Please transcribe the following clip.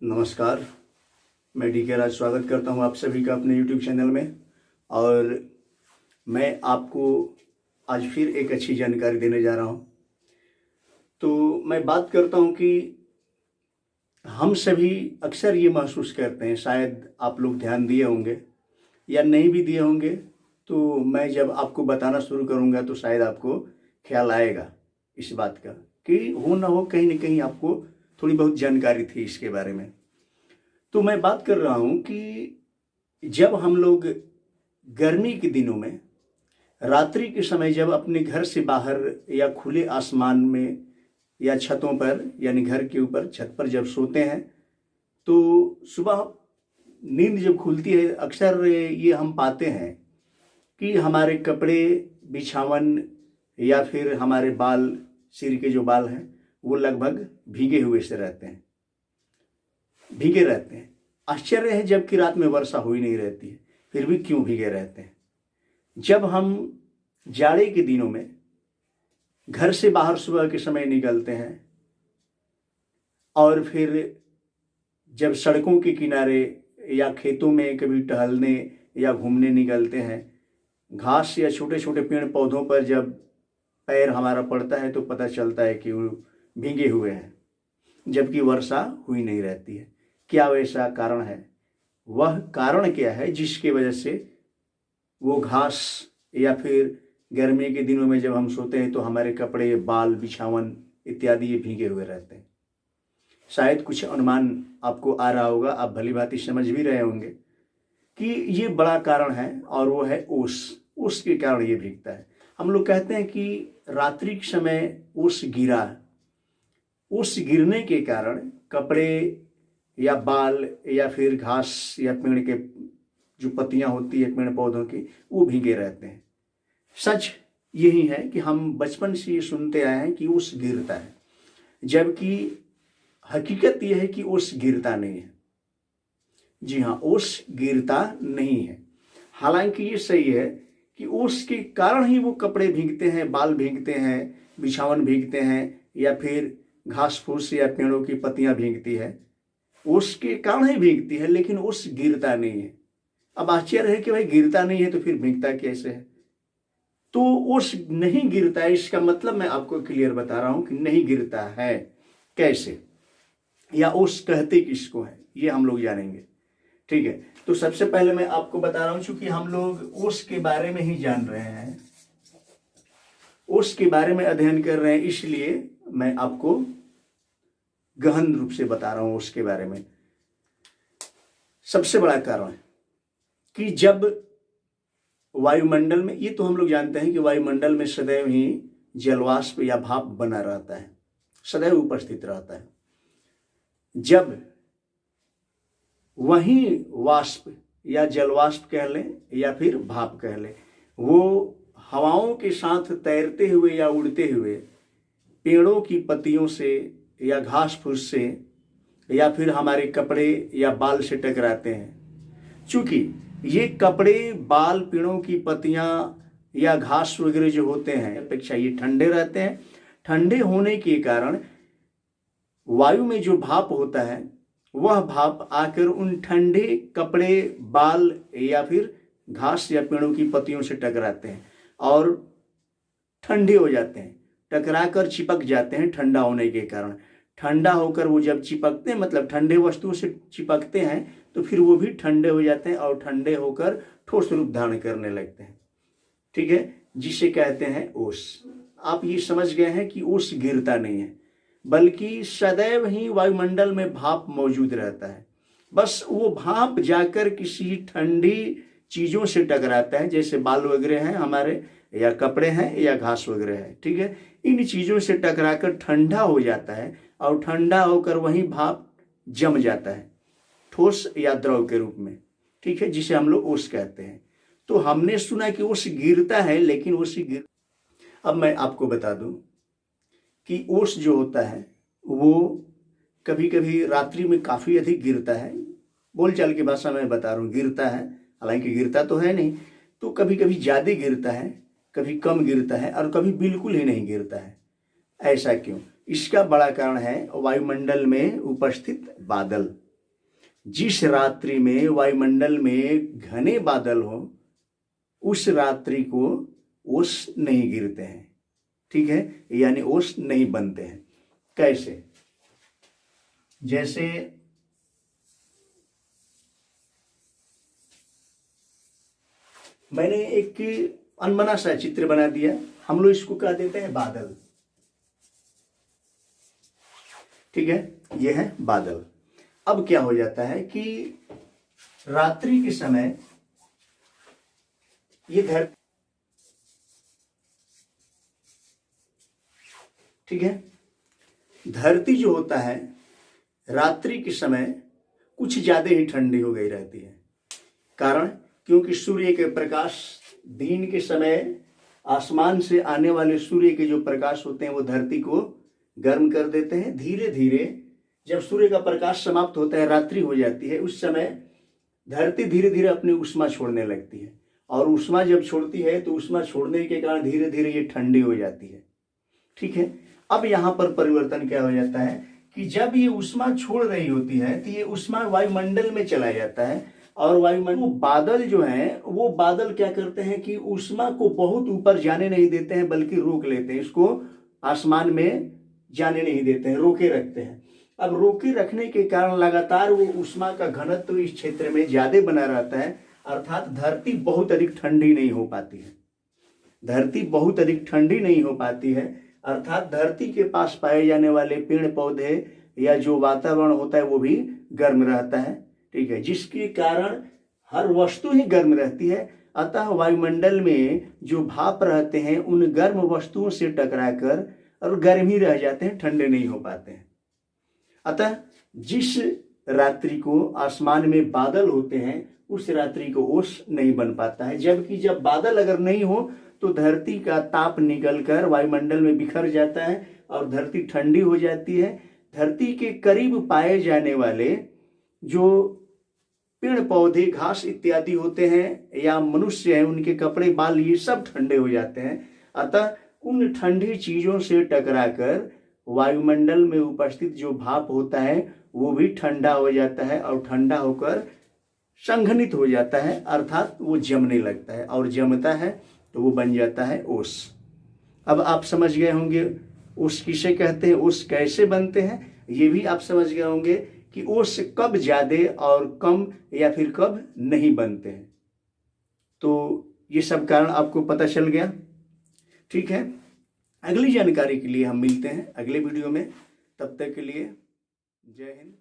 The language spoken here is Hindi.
नमस्कार। मैं डी के राज स्वागत करता हूं आप सभी का अपने YouTube चैनल में। और मैं आपको आज फिर एक अच्छी जानकारी देने जा रहा हूं। तो मैं बात करता हूं कि हम सभी अक्सर ये महसूस करते हैं, शायद आप लोग ध्यान दिए होंगे या नहीं भी दिए होंगे, तो मैं जब आपको बताना शुरू करूंगा तो शायद आपको ख्याल आएगा इस बात का कि हो ना हो कहीं ना कहीं आपको थोड़ी बहुत जानकारी थी इसके बारे में। तो मैं बात कर रहा हूं कि जब हम लोग गर्मी के दिनों में रात्रि के समय जब अपने घर से बाहर या खुले आसमान में या छतों पर यानी घर के ऊपर छत पर जब सोते हैं तो सुबह नींद जब खुलती है अक्सर ये हम पाते हैं कि हमारे कपड़े, बिछावन या फिर हमारे बाल, सिर के जो बाल हैं वो लगभग भीगे हुए से रहते हैं, भीगे रहते हैं। आश्चर्य है जबकि रात में वर्षा हो ही नहीं रहती है, फिर भी क्यों भीगे रहते हैं। जब हम जाड़े के दिनों में घर से बाहर सुबह के समय निकलते हैं और फिर जब सड़कों के किनारे या खेतों में कभी टहलने या घूमने निकलते हैं, घास या छोटे छोटे पेड़ पौधों पर जब पैर हमारा पड़ता है तो पता चलता है कि वो भीगे हुए हैं जबकि वर्षा हुई नहीं रहती है। क्या वैसा कारण है? वह कारण क्या है जिसकी वजह से वो घास या फिर गर्मी के दिनों में जब हम सोते हैं तो हमारे कपड़े, बाल, बिछावन इत्यादि ये भीगे हुए रहते हैं? शायद कुछ अनुमान आपको आ रहा होगा, आप भली भांति समझ भी रहे होंगे कि ये बड़ा कारण है और वो है ओस। ओस के कारण ये भीगता है। हम लोग कहते हैं कि रात्रि के समय ओस गिरा, ओस गिरने के कारण कपड़े या बाल या फिर घास या पेड़ के जो पत्तियां होती है पेड़ पौधों की वो भीगे रहते हैं। सच यही है कि हम बचपन से ये सुनते आए हैं कि ओस गिरता है, जबकि हकीकत यह है कि ओस गिरता नहीं है। जी हाँ, ओस गिरता नहीं है। हालांकि ये सही है कि ओस के कारण ही वो कपड़े भीगते हैं, बाल भीगते हैं, बिछावन भीगते हैं या फिर घास फूस या पेड़ों की पत्तियां भीगती है, ओस के कारण ही भीगती है, लेकिन ओस गिरता नहीं है। अब आश्चर्य है कि भाई गिरता नहीं है तो फिर भीगता कैसे है? तो ओस नहीं गिरता है, इसका मतलब मैं आपको क्लियर बता रहा हूं कि नहीं गिरता है कैसे, या ओस कहते किसको है ये हम लोग जानेंगे। ठीक है, तो सबसे पहले मैं आपको बता रहा हूं, चूंकि हम लोग ओस के बारे में ही जान रहे हैं, ओस के बारे में अध्ययन कर रहे हैं, इसलिए मैं आपको गहन रूप से बता रहा हूं उसके बारे में। सबसे बड़ा कारण कि जब वायुमंडल में, ये तो हम लोग जानते हैं कि वायुमंडल में सदैव ही जलवाष्प या भाप बना रहता है, सदैव उपस्थित रहता है। जब वही वाष्प या जलवाष्प कह लें या फिर भाप कह लें, वो हवाओं के साथ तैरते हुए या उड़ते हुए पेड़ों की पत्तियों से या घास फूस से या फिर हमारे कपड़े या बाल से टकराते हैं। चूंकि ये कपड़े, बाल, पेड़ों की पत्तियां या घास वगैरह जो होते हैं अपेक्षा ये ठंडे रहते हैं। ठंडे होने के कारण वायु में जो भाप होता है वह भाप आकर उन ठंडे कपड़े, बाल या फिर घास या पेड़ों की पत्तियों से टकराते हैं और ठंडे हो जाते हैं, टकराकर चिपक जाते हैं। ठंडा होने के कारण, ठंडा होकर वो जब चिपकते हैं, मतलब ठंडे वस्तुओं से चिपकते हैं, तो फिर वो भी ठंडे हो जाते हैं और ठंडे होकर ठोस रूप धारण करने लगते हैं। ठीक है, जिसे कहते हैं ओस। आप ये समझ गए हैं कि ओस गिरता नहीं है, बल्कि सदैव ही वायुमंडल में भाप मौजूद रहता है। बस वो भाप जाकर किसी ठंडी चीजों से टकराता है, जैसे बाल वगैरह हैं हमारे, या कपड़े हैं या घास वगैरह है। ठीक है, इन चीजों से टकराकर ठंडा हो जाता है और ठंडा होकर वही भाप जम जाता है ठोस या द्रव के रूप में। ठीक है, जिसे हम लोग ओस कहते हैं। तो हमने सुना कि ओस गिरता है, लेकिन ओस अब मैं आपको बता दूं कि ओस जो होता है वो कभी कभी रात्रि में काफी अधिक गिरता है। बोलचाल की भाषा में बता रहा हूँ, गिरता है, हालांकि गिरता तो है नहीं। तो कभी कभी ज्यादा गिरता है, कभी कम गिरता है और कभी बिल्कुल ही नहीं गिरता है। ऐसा क्यों? इसका बड़ा कारण है वायुमंडल में उपस्थित बादल। जिस रात्रि में वायुमंडल में घने बादल हो उस रात्रि को ओस नहीं गिरते हैं, ठीक है, यानी ओस नहीं बनते हैं। कैसे? जैसे मैंने एक अनबना सा चित्र बना दिया, हम लोग इसको कह देते हैं बादल, ठीक है, यह है बादल। अब क्या हो जाता है कि रात्रि के समय ये धरती, ठीक है, धरती जो होता है रात्रि के समय कुछ ज्यादा ही ठंडी हो गई रहती है। कारण, क्योंकि सूर्य के प्रकाश दिन के समय आसमान से आने वाले सूर्य के जो प्रकाश होते हैं वो धरती को गर्म कर देते हैं। धीरे धीरे जब सूर्य का प्रकाश समाप्त होता है, रात्रि हो जाती है, उस समय धरती धीरे धीरे अपनी ऊष्मा छोड़ने लगती है, और ऊष्मा जब छोड़ती है तो ऊष्मा छोड़ने के कारण धीरे धीरे ये ठंडी हो जाती है, ठीक है। अब यहाँ पर परिवर्तन क्या हो जाता है कि जब ये ऊष्मा छोड़ रही होती है तो ये ऊष्मा वायुमंडल में चला जाता है, और वायुमंडल बादल जो हैं वो बादल क्या करते हैं कि ऊष्मा को बहुत ऊपर जाने नहीं देते हैं, बल्कि रोक लेते हैं, इसको आसमान में जाने नहीं देते हैं, रोके रखते हैं। अब रोके रखने के कारण लगातार वो ऊष्मा का घनत्व इस क्षेत्र में ज्यादा बना रहता है, अर्थात धरती बहुत अधिक ठंडी नहीं हो पाती है। धरती बहुत अधिक ठंडी नहीं हो पाती है, अर्थात धरती के पास पाए जाने वाले पेड़ पौधे या जो वातावरण होता है वो भी गर्म रहता है, ठीक है, जिसके कारण हर वस्तु ही गर्म रहती है। अतः वायुमंडल में जो भाप रहते हैं उन गर्म वस्तुओं से टकराकर और गर्म ही रह जाते हैं, ठंडे नहीं हो पाते हैं। अतः जिस रात्रि को आसमान में बादल होते हैं उस रात्रि को ओस नहीं बन पाता है, जबकि जब बादल अगर नहीं हो तो धरती का ताप निकलकर वायुमंडल में बिखर जाता है और धरती ठंडी हो जाती है। धरती के करीब पाए जाने वाले जो पेड़ पौधे घास इत्यादि होते हैं या मनुष्य हैं, उनके कपड़े बाल ये सब ठंडे हो जाते हैं। अतः उन ठंडी चीजों से टकराकर वायुमंडल में उपस्थित जो भाप होता है वो भी ठंडा हो जाता है, और ठंडा होकर संघनित हो जाता है, अर्थात वो जमने लगता है, और जमता है तो वो बन जाता है ओस। अब आप समझ गए होंगे ओस किसे कहते हैं, ओस कैसे बनते हैं, ये भी आप समझ गए होंगे कि ओस कब ज्यादा और कम या फिर कब नहीं बनते हैं। तो ये सब कारण आपको पता चल गया, ठीक है। अगली जानकारी के लिए हम मिलते हैं अगले वीडियो में, तब तक के लिए जय हिंद।